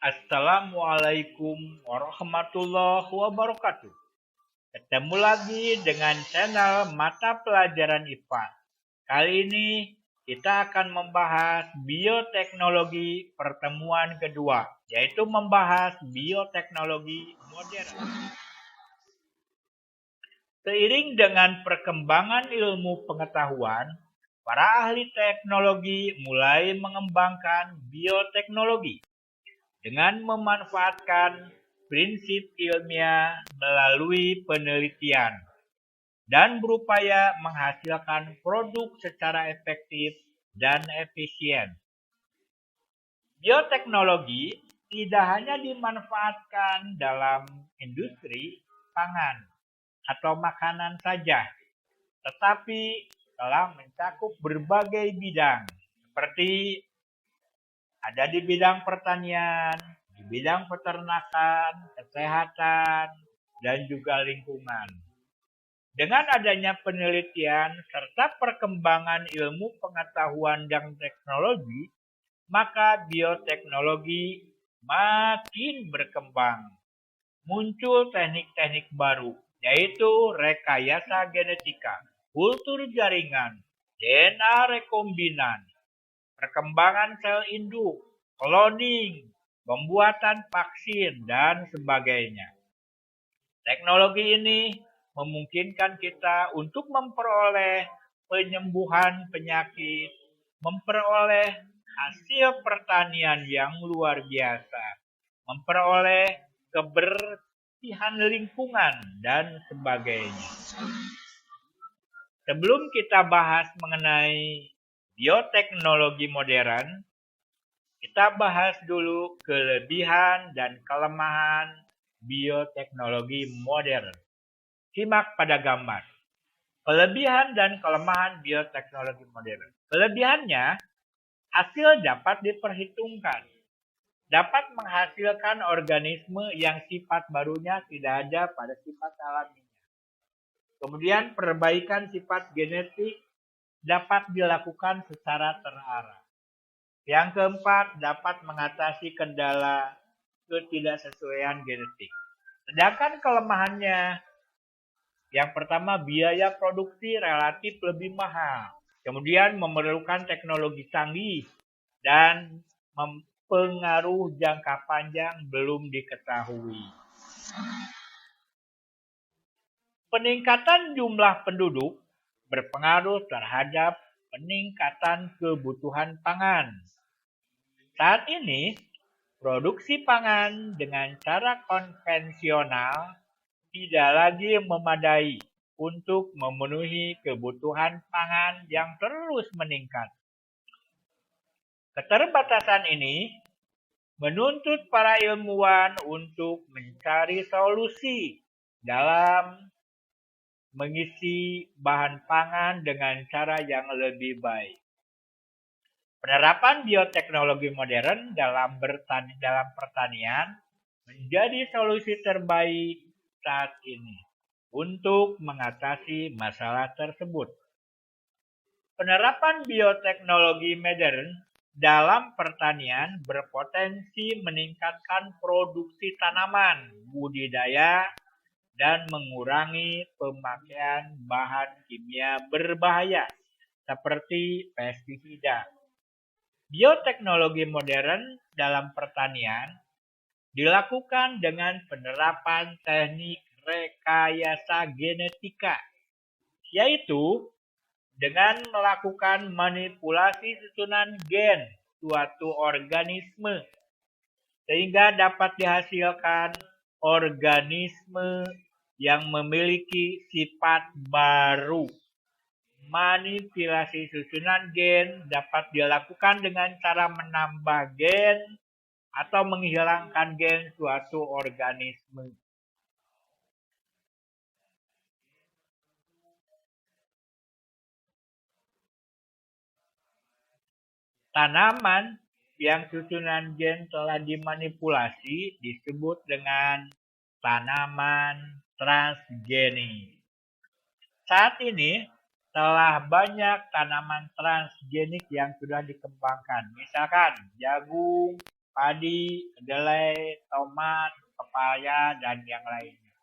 Assalamualaikum warahmatullahi wabarakatuh. Ketemu lagi dengan channel Mata Pelajaran IPA. Kali ini kita akan membahas bioteknologi pertemuan kedua, yaitu membahas bioteknologi modern. Seiring dengan perkembangan ilmu pengetahuan, para ahli teknologi mulai mengembangkan bioteknologi dengan memanfaatkan prinsip ilmiah melalui penelitian dan berupaya menghasilkan produk secara efektif dan efisien. Bioteknologi tidak hanya dimanfaatkan dalam industri pangan atau makanan saja, tetapi telah mencakup berbagai bidang seperti ada di bidang pertanian, di bidang peternakan, kesehatan, dan juga lingkungan. Dengan adanya penelitian serta perkembangan ilmu pengetahuan dan teknologi, maka bioteknologi makin berkembang. Muncul teknik-teknik baru, yaitu rekayasa genetika, kultur jaringan, DNA rekombinan, perkembangan sel induk, cloning, pembuatan vaksin, dan sebagainya. Teknologi ini memungkinkan kita untuk memperoleh penyembuhan penyakit, memperoleh hasil pertanian yang luar biasa, memperoleh kebersihan lingkungan, dan sebagainya. Sebelum kita bahas mengenai bioteknologi modern, kita bahas dulu kelebihan dan kelemahan bioteknologi modern. Simak pada gambar. Kelebihan dan kelemahan bioteknologi modern. Kelebihannya, hasil dapat diperhitungkan. Dapat menghasilkan organisme yang sifat barunya tidak ada pada sifat alaminya. Kemudian perbaikan sifat genetik dapat dilakukan secara terarah. Yang keempat, dapat mengatasi kendala ketidaksesuaian genetik. Sedangkan kelemahannya, yang pertama, biaya produksi relatif lebih mahal. Kemudian memerlukan teknologi canggih dan pengaruh jangka panjang belum diketahui. Peningkatan jumlah penduduk berpengaruh terhadap peningkatan kebutuhan pangan. Saat ini, produksi pangan dengan cara konvensional tidak lagi memadai untuk memenuhi kebutuhan pangan yang terus meningkat. Keterbatasan ini menuntut para ilmuwan untuk mencari solusi dalam mengisi bahan pangan dengan cara yang lebih baik. Penerapan bioteknologi modern dalam pertanian menjadi solusi terbaik saat ini untuk mengatasi masalah tersebut. Penerapan bioteknologi modern dalam pertanian berpotensi meningkatkan produksi tanaman, budidaya, dan mengurangi pemakaian bahan kimia berbahaya seperti pestisida. Bioteknologi modern dalam pertanian dilakukan dengan penerapan teknik rekayasa genetika, yaitu dengan melakukan manipulasi susunan gen suatu organisme sehingga dapat dihasilkan organisme yang memiliki sifat baru. Manipulasi susunan gen dapat dilakukan dengan cara menambah gen atau menghilangkan gen suatu organisme. Tanaman yang susunan gen telah dimanipulasi disebut dengan tanaman transgenik. Saat ini telah banyak tanaman transgenik yang sudah dikembangkan, misalkan jagung, padi, kedelai, tomat, pepaya, dan yang lainnya.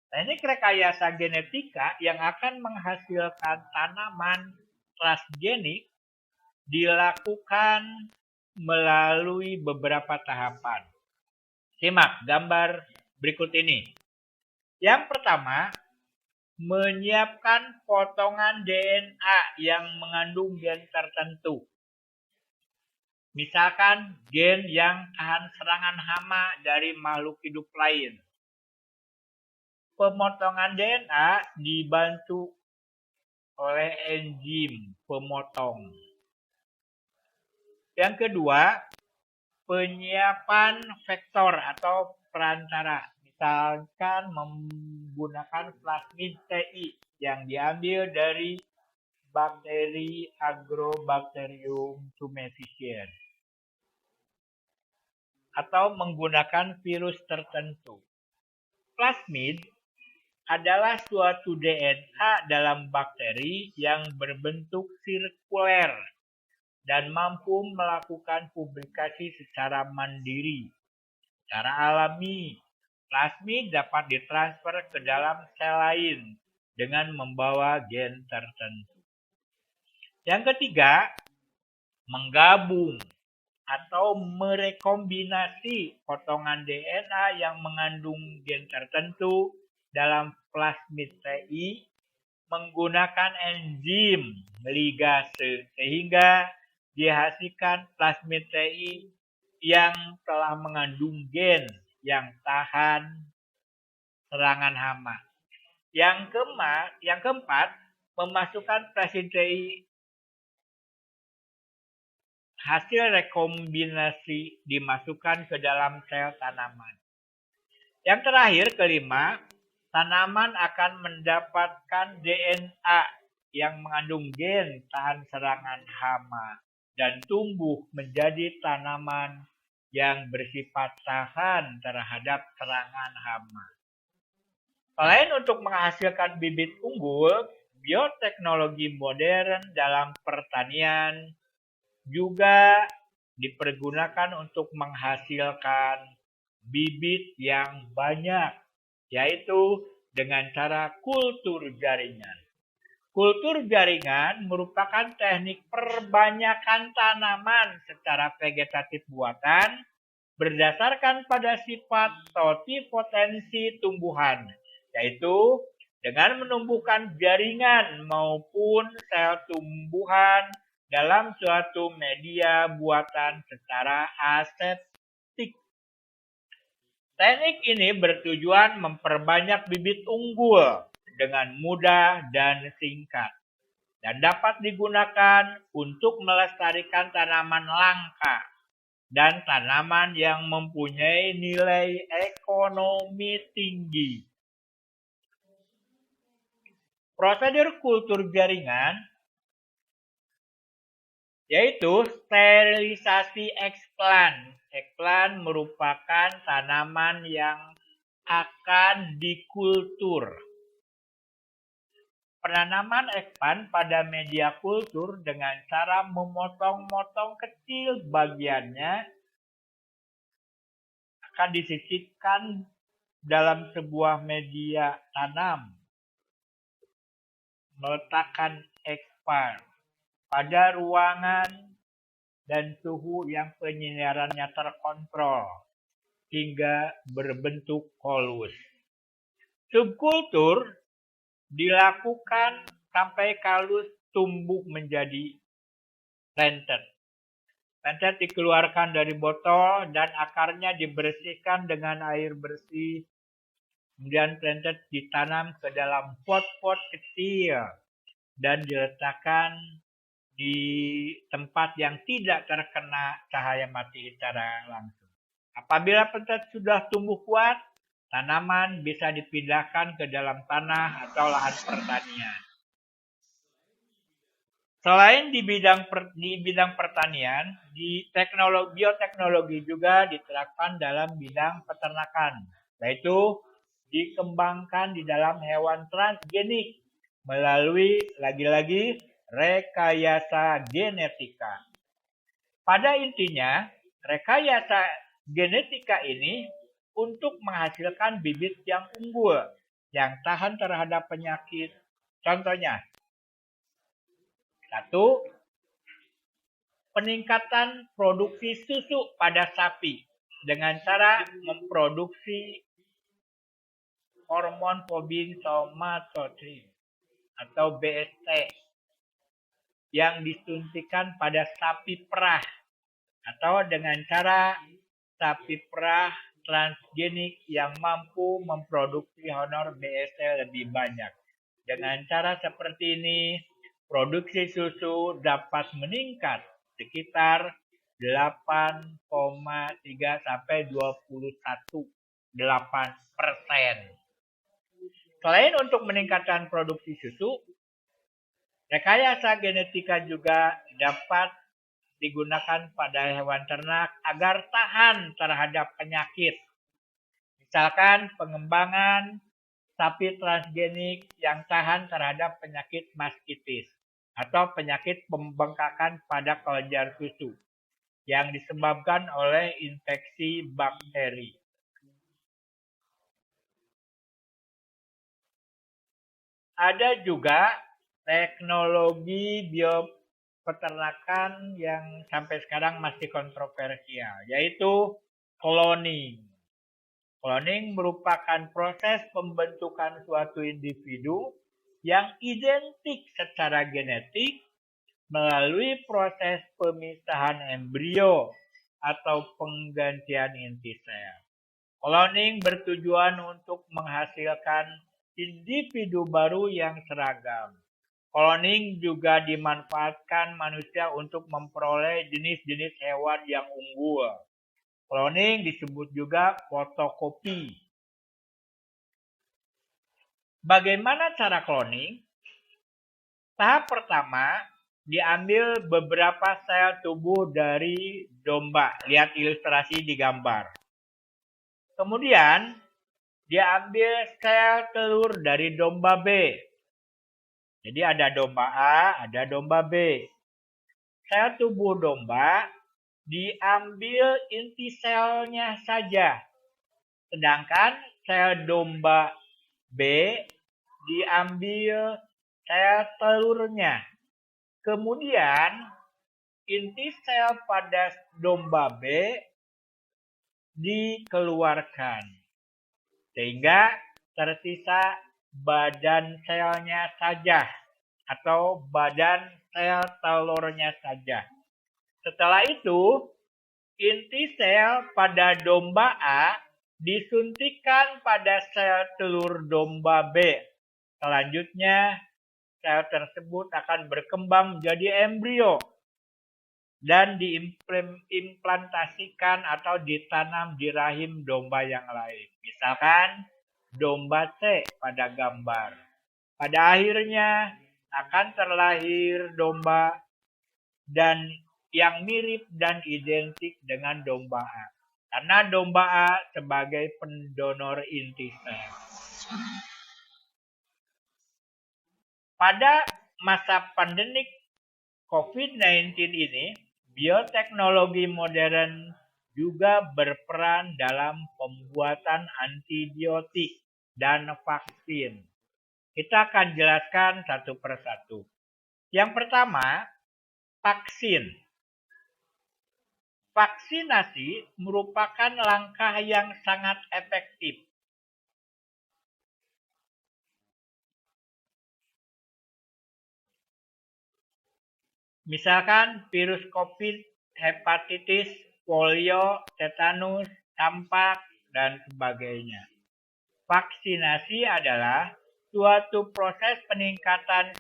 Nah, ini rekayasa genetika yang akan menghasilkan tanaman transgenik dilakukan melalui beberapa tahapan. Simak gambar berikut ini. Yang pertama, menyiapkan potongan DNA yang mengandung gen tertentu. Misalkan gen yang tahan serangan hama dari makhluk hidup lain. Pemotongan DNA dibantu oleh enzim pemotong. Yang kedua, penyiapan vektor atau perantara. Misalkan menggunakan plasmid TI yang diambil dari bakteri Agrobacterium tumefaciens atau menggunakan virus tertentu. Plasmid adalah suatu DNA dalam bakteri yang berbentuk sirkuler dan mampu melakukan publikasi secara mandiri. Secara alami, plasmid dapat ditransfer ke dalam sel lain dengan membawa gen tertentu. Yang ketiga, menggabung atau merekombinasi potongan DNA yang mengandung gen tertentu dalam plasmid TI menggunakan enzim ligase sehingga dihasilkan plasmid TI yang telah mengandung gen yang tahan serangan hama. Yang keempat, memasukkan plasmid TI hasil rekombinasi dimasukkan ke dalam sel tanaman. Yang terakhir, kelima, tanaman akan mendapatkan DNA yang mengandung gen tahan serangan hama dan tumbuh menjadi tanaman yang bersifat tahan terhadap serangan hama. Selain untuk menghasilkan bibit unggul, bioteknologi modern dalam pertanian juga dipergunakan untuk menghasilkan bibit yang banyak, yaitu dengan cara kultur jaringan. Kultur jaringan merupakan teknik perbanyakan tanaman secara vegetatif buatan berdasarkan pada sifat totipotensi tumbuhan, yaitu dengan menumbuhkan jaringan maupun sel tumbuhan dalam suatu media buatan secara aseptik. Teknik ini bertujuan memperbanyak bibit unggul dengan mudah dan singkat dan dapat digunakan untuk melestarikan tanaman langka dan tanaman yang mempunyai nilai ekonomi tinggi. Prosedur kultur jaringan yaitu sterilisasi eksplan. Eksplan merupakan tanaman yang akan dikultur. Penanaman eksplan pada media kultur dengan cara memotong-motong kecil bagiannya akan disisipkan dalam sebuah media tanam. Meletakkan eksplan pada ruangan dan suhu yang penyinarannya terkontrol hingga berbentuk kolus. Subkultur dilakukan sampai kalus tumbuh menjadi planted. Planted dikeluarkan dari botol dan akarnya dibersihkan dengan air bersih. Kemudian planted ditanam ke dalam pot-pot kecil dan diletakkan di tempat yang tidak terkena cahaya matahari secara langsung. Apabila planted sudah tumbuh kuat, tanaman bisa dipindahkan ke dalam tanah atau lahan pertanian. Selain di bidang pertanian, bioteknologi juga diterapkan dalam bidang peternakan, yaitu dikembangkan di dalam hewan transgenik melalui lagi-lagi rekayasa genetika. Pada intinya, rekayasa genetika ini untuk menghasilkan bibit yang unggul, yang tahan terhadap penyakit. Contohnya, 1. Peningkatan produksi susu pada sapi dengan cara memproduksi hormon bovine somatotropin atau BST yang disuntikan pada sapi perah, atau dengan cara sapi perah transgenik yang mampu memproduksi honor BST lebih banyak. Dengan cara seperti ini, produksi susu dapat meningkat sekitar 8,3 sampai 21,8%. Selain untuk meningkatkan produksi susu, rekayasa genetika juga dapat digunakan pada hewan ternak agar tahan terhadap penyakit. Misalkan pengembangan sapi transgenik yang tahan terhadap penyakit mastitis atau penyakit pembengkakan pada kelenjar susu yang disebabkan oleh infeksi bakteri. Ada juga teknologi biopeternakan yang sampai sekarang masih kontroversial, yaitu cloning. Cloning merupakan proses pembentukan suatu individu yang identik secara genetik melalui proses pemisahan embrio atau penggantian inti sel. Cloning bertujuan untuk menghasilkan individu baru yang seragam. Cloning juga dimanfaatkan manusia untuk memperoleh jenis-jenis hewan yang unggul. Cloning disebut juga fotokopi. Bagaimana cara cloning? Tahap pertama, diambil beberapa sel tubuh dari domba. Lihat ilustrasi di gambar. Kemudian, diambil sel telur dari domba B. Jadi ada domba A, ada domba B. Sel tubuh domba diambil inti selnya saja. Sedangkan sel domba B diambil sel telurnya. Kemudian inti sel pada domba B dikeluarkan. Sehingga tersisa badan selnya saja atau badan sel telurnya saja. Setelah itu, inti sel pada domba A disuntikkan pada sel telur domba B. Selanjutnya, sel tersebut akan berkembang menjadi embrio dan diimplantasikan atau ditanam di rahim domba yang lain. Misalkan domba C pada gambar. Pada akhirnya akan terlahir domba dan yang mirip dan identik dengan domba A. Karena domba A sebagai pendonor inti sel. Pada masa pandemik COVID-19 ini, bioteknologi modern juga berperan dalam pembuatan antibiotik dan vaksin. Kita akan jelaskan satu persatu. Yang pertama, vaksin. Vaksinasi merupakan langkah yang sangat efektif. Misalkan virus COVID, hepatitis, polio, tetanus, campak, dan sebagainya. Vaksinasi adalah suatu proses peningkatan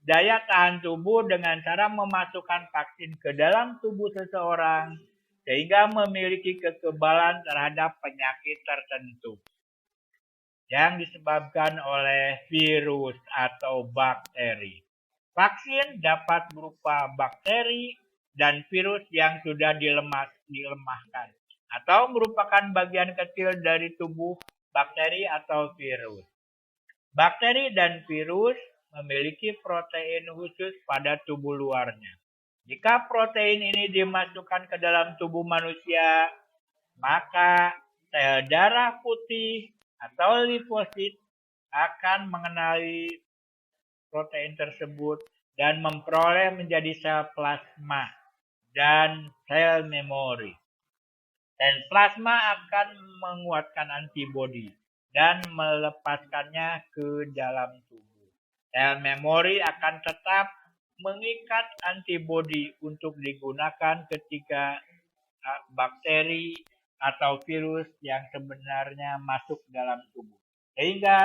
daya tahan tubuh dengan cara memasukkan vaksin ke dalam tubuh seseorang sehingga memiliki kekebalan terhadap penyakit tertentu yang disebabkan oleh virus atau bakteri. Vaksin dapat berupa bakteri dan virus yang sudah dilemahkan atau merupakan bagian kecil dari tubuh bakteri atau virus. Bakteri dan virus memiliki protein khusus pada tubuh luarnya. Jika protein ini dimasukkan ke dalam tubuh manusia, maka sel darah putih atau limfosit akan mengenali protein tersebut dan memperoleh menjadi sel plasma dan sel memori. Dan plasma akan menguatkan antibodi dan melepaskannya ke dalam tubuh. Sel memori akan tetap mengikat antibodi untuk digunakan ketika bakteri atau virus yang sebenarnya masuk dalam tubuh. Sehingga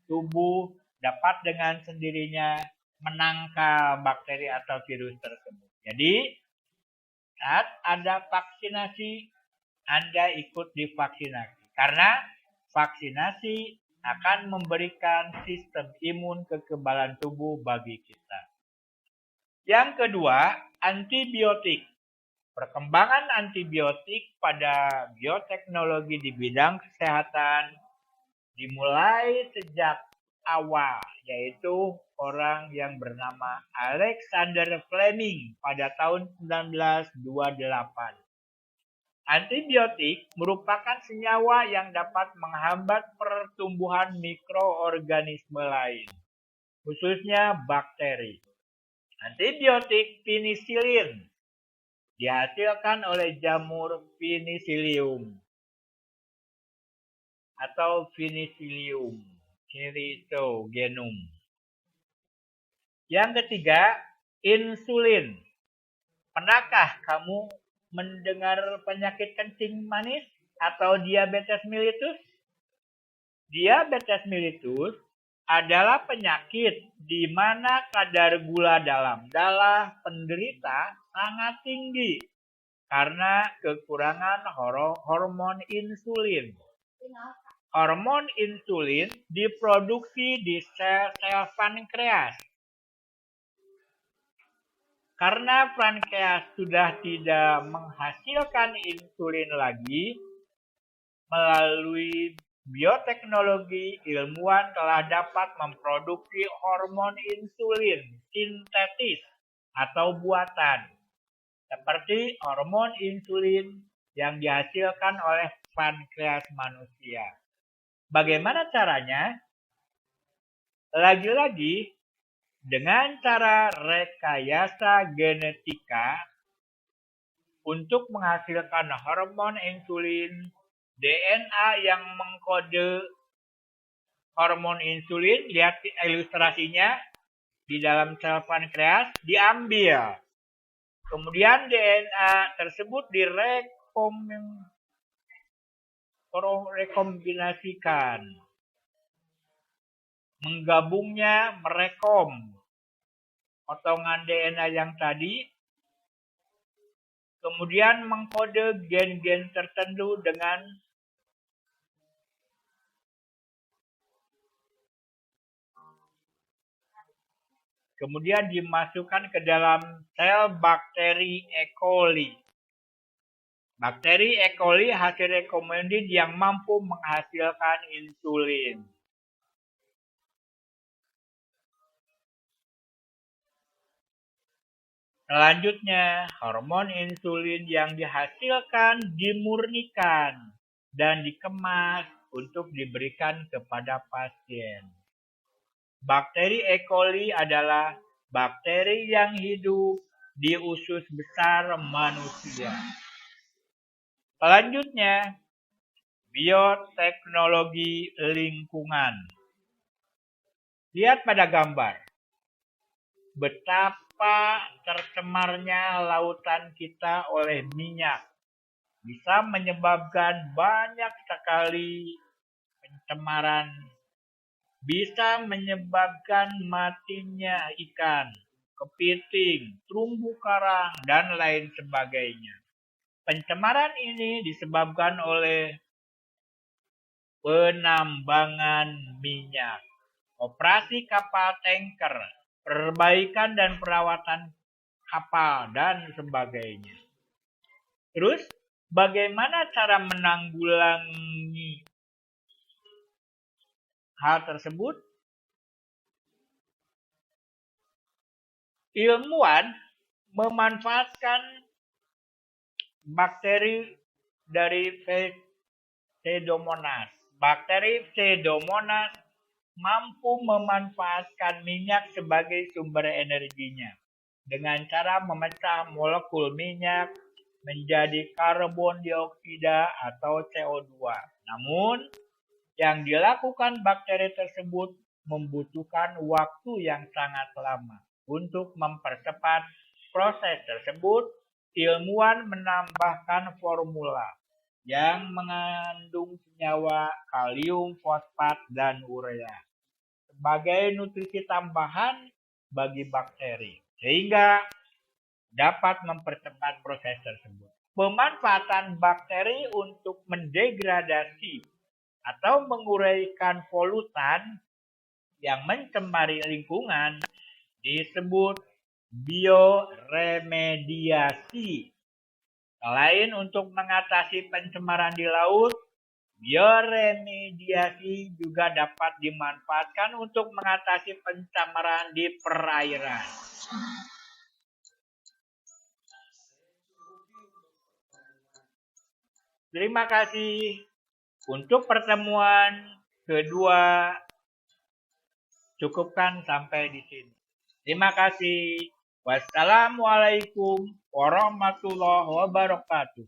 tubuh dapat dengan sendirinya menangkal bakteri atau virus tersebut. Jadi, saat ada vaksinasi, Anda ikut divaksinasi. Karena vaksinasi akan memberikan sistem imun kekebalan tubuh bagi kita. Yang kedua, antibiotik. Perkembangan antibiotik pada bioteknologi di bidang kesehatan dimulai sejak awal, yaitu orang yang bernama Alexander Fleming pada tahun 1928. Antibiotik merupakan senyawa yang dapat menghambat pertumbuhan mikroorganisme lain, khususnya bakteri. Antibiotik penisilin dihasilkan oleh jamur Penicillium atau Penicillium Ceratogenum. Yang ketiga, insulin. Pernahkah kamu mendengar penyakit kencing manis atau diabetes mellitus? Diabetes mellitus adalah penyakit di mana kadar gula dalam darah penderita sangat tinggi karena kekurangan hormon insulin. Hormon insulin diproduksi di sel-sel pankreas. Karena pankreas sudah tidak menghasilkan insulin lagi, melalui bioteknologi, ilmuwan telah dapat memproduksi hormon insulin sintetis atau buatan, seperti hormon insulin yang dihasilkan oleh pankreas manusia. Bagaimana caranya? Lagi-lagi, dengan cara rekayasa genetika untuk menghasilkan hormon insulin, DNA yang mengkode hormon insulin, lihat ilustrasinya di dalam sel pankreas, diambil. Kemudian DNA tersebut direkombinasikan. Menggabungnya merekom potongan DNA yang tadi, kemudian mengkode gen-gen tertentu dengan kemudian dimasukkan ke dalam sel bakteri E. coli. Bakteri E. coli hasil rekomendasi yang mampu menghasilkan insulin. Selanjutnya, hormon insulin yang dihasilkan dimurnikan dan dikemas untuk diberikan kepada pasien. Bakteri E. coli adalah bakteri yang hidup di usus besar manusia. Selanjutnya, bioteknologi lingkungan. Lihat pada gambar. Betapa tercemarnya lautan kita oleh minyak. Bisa menyebabkan banyak sekali pencemaran. Bisa menyebabkan matinya ikan, kepiting, terumbu karang, dan lain sebagainya. Pencemaran ini disebabkan oleh penambangan minyak, operasi kapal tanker, perbaikan dan perawatan kapal, dan sebagainya. Terus, bagaimana cara menanggulangi hal tersebut? Ilmuwan memanfaatkan bakteri dari Pseudomonas. Bakteri Pseudomonas mampu memanfaatkan minyak sebagai sumber energinya dengan cara memecah molekul minyak menjadi karbon dioksida atau CO2. Namun, yang dilakukan bakteri tersebut membutuhkan waktu yang sangat lama. Untuk mempercepat proses tersebut, ilmuwan menambahkan formula yang mengandung senyawa kalium fosfat dan urea sebagai nutrisi tambahan bagi bakteri, sehingga dapat mempercepat proses tersebut. Pemanfaatan bakteri untuk mendegradasi atau menguraikan polutan yang mencemari lingkungan disebut bioremediasi. Selain untuk mengatasi pencemaran di laut, bioremediasi juga dapat dimanfaatkan untuk mengatasi pencemaran di perairan. Terima kasih. Untuk pertemuan kedua, cukupkan sampai di sini. Terima kasih. Wassalamualaikum warahmatullahi wabarakatuh.